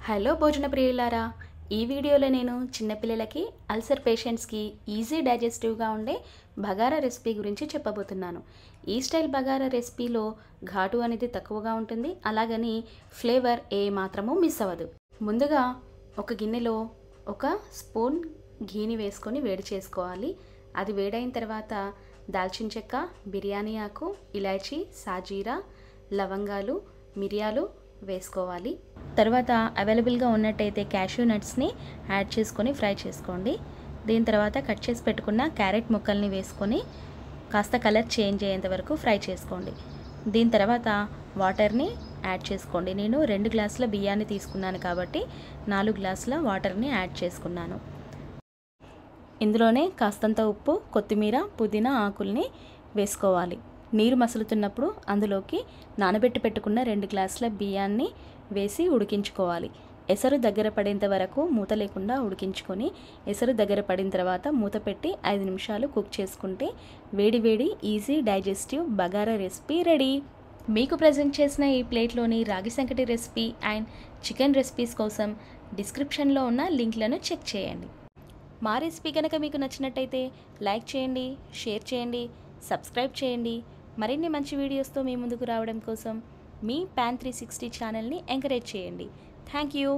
Hello భోజన ప్రియులారా, ఈ వీడియోలో నేను చిన్నపిల్లలకి అల్సర్ పేషెంట్స్కి ఈజీ డైజెస్టివ్గా ఉండే బగారా రెసిపీ గురించి చెప్పబోతున్నాను. ఈ స్టైల్ బగారా రెసిపీలో ఘాటు అనేది తక్కువగా ఉంటుంది, అలాగని ఫ్లేవర్ ఏ మాత్రమూ మిస్ అవ్వదు. ముందుగా ఒక గిన్నెలో ఒక స్పూన్ ఘీని వేసుకొని వేడి చేసుకోవాలి. అది వేడైన తర్వాత దాల్చిన చెక్క, బిర్యానీ ఆకు, ఇలాచీ, సాజీరా, లవంగాలు, మిరియాలు వేసుకోవాలి. తర్వాత అవైలబుల్గా ఉన్నట్టయితే క్యాష్యూ నట్స్ని యాడ్ చేసుకొని ఫ్రై చేసుకోండి. దీని తర్వాత కట్ చేసి పెట్టుకున్న క్యారెట్ ముక్కల్ని వేసుకొని కాస్త కలర్ చేంజ్ అయ్యేంత వరకు ఫ్రై చేసుకోండి. దీని తర్వాత వాటర్ని యాడ్ చేసుకోండి. నేను 2 గ్లాసుల బియ్యాన్ని తీసుకున్నాను కాబట్టి 4 గ్లాసుల వాటర్ని యాడ్ చేసుకున్నాను. ఇందులోనే కాస్తంత ఉప్పు, కొత్తిమీర, పుదీనా ఆకుల్ని వేసుకోవాలి. నీరు మసులుతున్నప్పుడు అందులోకి నానబెట్టి పెట్టుకున్న 2 గ్లాసుల బియ్యాన్ని వేసి ఉడికించుకోవాలి. ఎసరు దగ్గర పడేంత వరకు మూత లేకుండా ఉడికించుకొని ఎసరు దగ్గర పడిన తర్వాత మూత పెట్టి 5 నిమిషాలు కుక్ చేసుకుంటే వేడి easy digestive bagara recipe ready. మీకు ప్రజెంట్ చేసిన ఈ ప్లేట్లోని రాగి సంకటి రెసిపీ అండ్ చికెన్ రెసిపీస్ కోసం డిస్క్రిప్షన్లో ఉన్న లింక్లను చెక్ చేయండి. మా రెసిపీ కనుక మీకు నచ్చినట్టయితే లైక్ చేయండి, షేర్ చేయండి, సబ్స్క్రైబ్ చేయండి. మరిన్ని మంచి వీడియోస్తో మీ ముందుకు రావడం కోసం మీ PAN360 ఛానల్ని ఎంకరేజ్ చేయండి. Thank you.